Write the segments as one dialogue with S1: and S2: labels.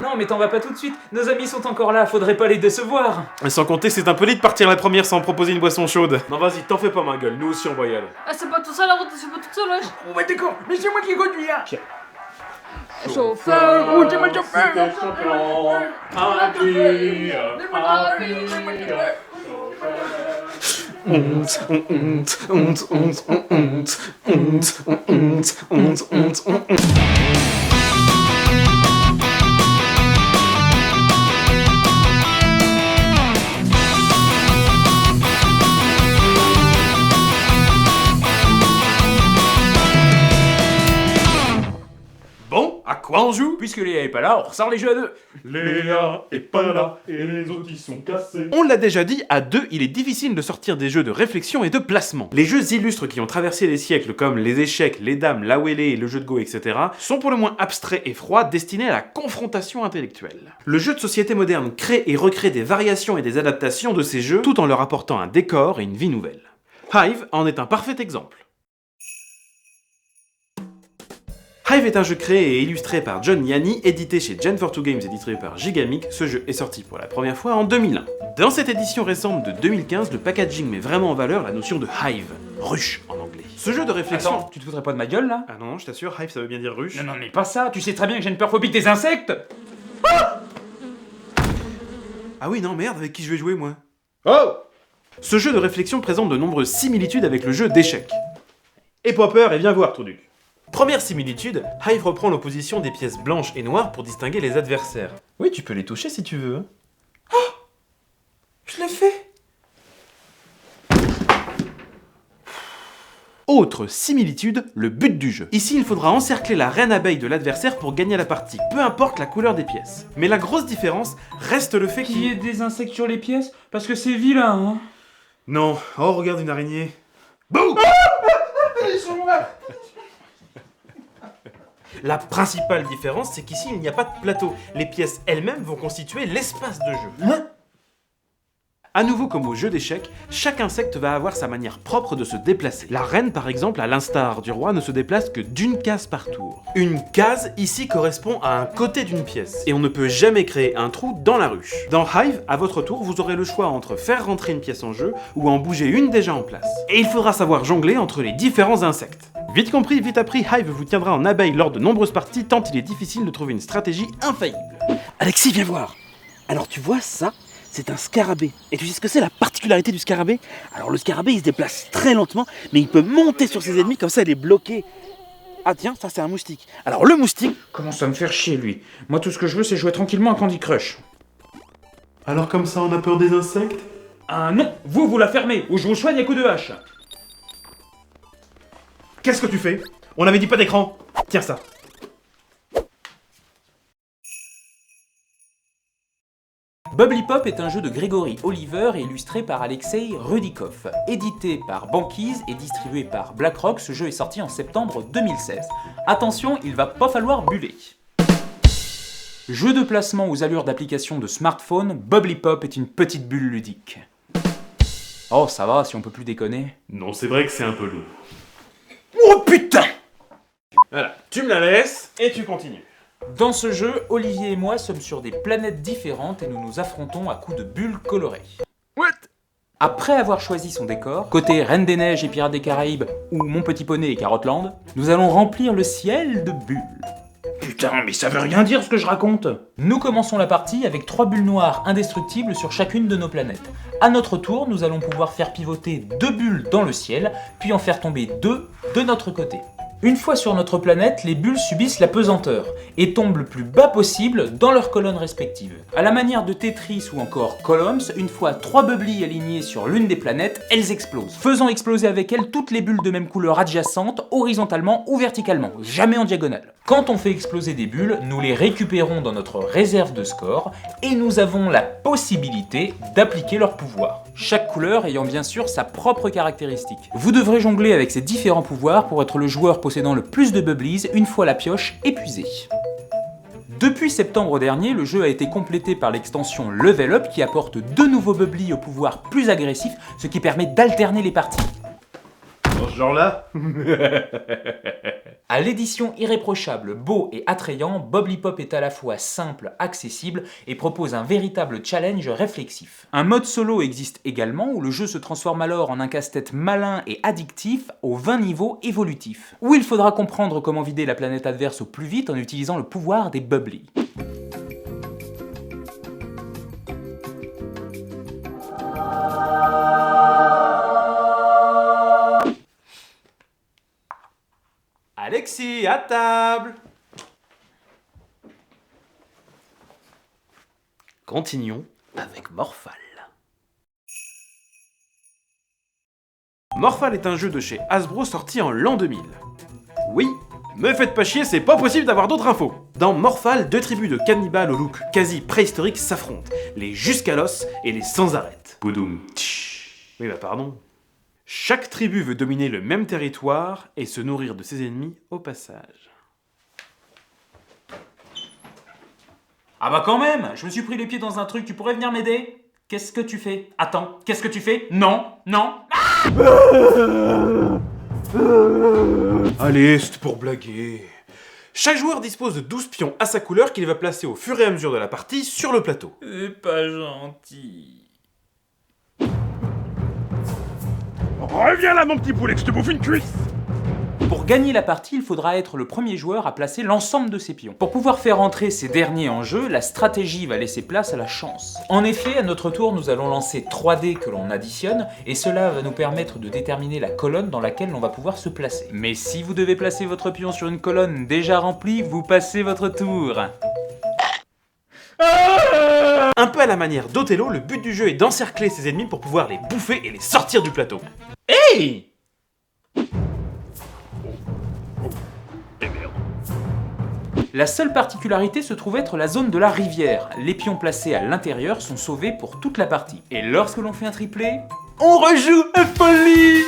S1: Non mais t'en vas pas tout de suite, nos amis sont encore là, faudrait pas les décevoir.
S2: Et sans compter, c'est impoli de partir la première sans proposer une boisson chaude. Non vas-y, t'en fais pas ma gueule, nous aussi on va y aller.
S3: Ah, c'est pas tout ça la route, c'est pas tout ça, wesh.
S1: Ouais d'accord, mais c'est moi qui conduis hein.
S3: Chauffeur,
S1: Oh, t'es mon chauffeur.
S2: Bon, à quoi on joue?
S1: Puisque Léa est pas là, on ressort les jeux à deux.
S4: Léa est pas là et les autres ils sont cassés.
S2: On l'a déjà dit, à deux, il est difficile de sortir des jeux de réflexion et de placement. Les jeux illustres qui ont traversé les siècles, comme les échecs, les dames, l'awélé et le jeu de go, etc., sont pour le moins abstraits et froids, destinés à la confrontation intellectuelle. Le jeu de société moderne crée et recrée des variations et des adaptations de ces jeux, tout en leur apportant un décor et une vie nouvelle. Hive en est un parfait exemple. Hive est un jeu créé et illustré par John Yanni, édité chez Gen42 Games et distribué par Gigamic. Ce jeu est sorti pour la première fois en 2001. Dans cette édition récente de 2015, le packaging met vraiment en valeur la notion de hive, ruche en anglais. Ce jeu de réflexion...
S1: Attends, tu te foutrais pas de ma gueule là?
S2: Ah non, je t'assure, hive ça veut bien dire ruche.
S1: Non mais pas ça, tu sais très bien que j'ai une peur phobique des insectes.
S2: Ah oui, non, merde, avec qui je vais jouer moi?
S4: Oh!
S2: Ce jeu de réflexion présente de nombreuses similitudes avec le jeu d'échecs. Et pas peur et viens voir, Trouduc. Première similitude, Hive reprend l'opposition des pièces blanches et noires pour distinguer les adversaires.
S1: Oui, tu peux les toucher si tu veux.
S2: Je l'ai fait! Autre similitude, le but du jeu. Ici, il faudra encercler la reine abeille de l'adversaire pour gagner la partie, peu importe la couleur des pièces. Mais la grosse différence reste le fait
S1: Qu'il y ait des insectes sur les pièces, parce que c'est vilain, hein.
S2: Non, oh regarde une araignée. Bouh! La principale différence, c'est qu'ici, il n'y a pas de plateau. Les pièces elles-mêmes vont constituer l'espace de jeu. À nouveau comme au jeu d'échecs, chaque insecte va avoir sa manière propre de se déplacer. La reine, par exemple, à l'instar du roi, ne se déplace que d'une case par tour. Une case, ici, correspond à un côté d'une pièce, et on ne peut jamais créer un trou dans la ruche. Dans Hive, à votre tour, vous aurez le choix entre faire rentrer une pièce en jeu, ou en bouger une déjà en place. Et il faudra savoir jongler entre les différents insectes. Vite compris, vite appris, Hive vous tiendra en abeille lors de nombreuses parties, tant il est difficile de trouver une stratégie infaillible.
S5: Alexis, viens voir. Alors tu vois ça, c'est un scarabée. Et tu sais ce que c'est la particularité du scarabée? Alors le scarabée il se déplace très lentement, mais il peut monter sur ses ennemis comme ça il est bloqué. Ah tiens, ça c'est un moustique. Alors le moustique...
S1: Commence à me faire chier lui. Moi tout ce que je veux c'est jouer tranquillement à Candy Crush.
S4: Alors comme ça on a peur des insectes?
S1: Ah non, vous la fermez, ou je vous soigne à coups de hache.
S2: Qu'est-ce que tu fais? On avait dit pas d'écran. Tiens ça.
S1: Bubbly Pop est un jeu de Grégory Oliver et illustré par Alexei Rudikov. Édité par Banquise et distribué par BlackRock, ce jeu est sorti en septembre 2016. Attention, il va pas falloir buller. Jeu de placement aux allures d'application de smartphone, Bubbly Pop est une petite bulle ludique. Oh ça va, si on peut plus déconner.
S4: Non, c'est vrai que c'est un peu lourd.
S1: Oh putain!
S2: Voilà, tu me la laisses et tu continues.
S1: Dans ce jeu, Olivier et moi sommes sur des planètes différentes et nous nous affrontons à coups de bulles colorées.
S2: What?
S1: Après avoir choisi son décor, côté Reine des Neiges et Pirates des Caraïbes, ou Mon Petit Poney et Carotland, nous allons remplir le ciel de bulles. Putain, mais ça veut rien dire ce que je raconte! Nous commençons la partie avec 3 bulles noires indestructibles sur chacune de nos planètes. À notre tour, nous allons pouvoir faire pivoter 2 bulles dans le ciel, puis en faire tomber 2 de notre côté. Une fois sur notre planète, les bulles subissent la pesanteur et tombent le plus bas possible dans leurs colonnes respectives. À la manière de Tetris ou encore Columns, une fois 3 bubbly alignés sur l'une des planètes, elles explosent, faisant exploser avec elles toutes les bulles de même couleur adjacentes, horizontalement ou verticalement, jamais en diagonale. Quand on fait exploser des bulles, nous les récupérons dans notre réserve de score et nous avons la possibilité d'appliquer leur pouvoir. Chaque couleur ayant bien sûr sa propre caractéristique. Vous devrez jongler avec ces différents pouvoirs pour être le joueur possédant le plus de bubblies une fois la pioche épuisée. Depuis septembre dernier, le jeu a été complété par l'extension Level Up qui apporte 2 nouveaux bubblies au pouvoir plus agressif, ce qui permet d'alterner les parties.
S4: Dans ce genre-là?
S1: À l'édition irréprochable, beau et attrayant, Bobbly-Pop est à la fois simple, accessible et propose un véritable challenge réflexif. Un mode solo existe également où le jeu se transforme alors en un casse-tête malin et addictif aux 20 niveaux évolutifs, où il faudra comprendre comment vider la planète adverse au plus vite en utilisant le pouvoir des Bubbly.
S2: Alexis, à table! Continuons avec Morphal. Morphal est un jeu de chez Hasbro sorti en l'an 2000. Oui, me faites pas chier, c'est pas possible d'avoir d'autres infos. Dans Morphal, 2 tribus de cannibales au look quasi préhistorique s'affrontent, les jusqu'à l'os et les sans arrêt.
S4: Poudoum.
S2: Oui bah pardon. Chaque tribu veut dominer le même territoire et se nourrir de ses ennemis au passage.
S1: Ah bah quand même, je me suis pris les pieds dans un truc, tu pourrais venir m'aider? Qu'est-ce que tu fais? Attends, qu'est-ce que tu fais? Non, non.
S2: Allez, c'est pour blaguer. Chaque joueur dispose de 12 pions à sa couleur qu'il va placer au fur et à mesure de la partie sur le plateau.
S1: C'est pas gentil.
S4: Reviens là, mon petit poulet, que je te bouffe une cuisse.
S1: Pour gagner la partie, il faudra être le premier joueur à placer l'ensemble de ses pions. Pour pouvoir faire entrer ces derniers en jeu, la stratégie va laisser place à la chance. En effet, à notre tour, nous allons lancer 3 dés que l'on additionne, et cela va nous permettre de déterminer la colonne dans laquelle l'on va pouvoir se placer. Mais si vous devez placer votre pion sur une colonne déjà remplie, vous passez votre tour.
S2: Un peu à la manière d'Othello, le but du jeu est d'encercler ses ennemis pour pouvoir les bouffer et les sortir du plateau.
S1: Hey! La seule particularité se trouve être la zone de la rivière. Les pions placés à l'intérieur sont sauvés pour toute la partie. Et lorsque l'on fait un triplé, on rejoue à folie!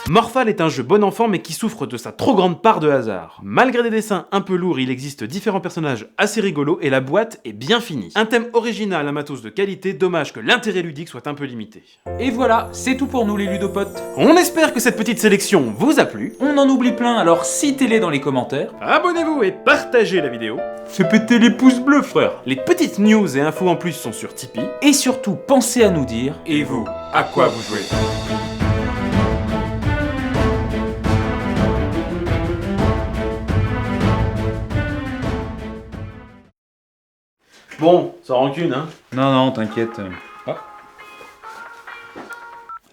S2: Morphal est un jeu bon enfant mais qui souffre de sa trop grande part de hasard. Malgré des dessins un peu lourds, il existe différents personnages assez rigolos et la boîte est bien finie. Un thème original, un matos de qualité, dommage que l'intérêt ludique soit un peu limité.
S1: Et voilà, c'est tout pour nous les ludopotes.
S2: On espère que cette petite sélection vous a plu.
S1: On en oublie plein, alors citez-les dans les commentaires.
S2: Abonnez-vous et partagez la vidéo.
S1: Fais péter les pouces bleus, frère.
S2: Les petites news et infos en plus sont sur Tipeee.
S1: Et surtout, pensez à nous dire,
S4: Et vous, à quoi vous jouez?
S2: Bon, sans rancune, hein.
S1: Non, non, t'inquiète. Ah.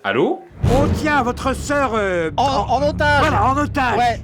S1: Allô?
S6: On tient votre sœur
S7: En otage.
S6: Voilà, en otage.
S7: Ouais.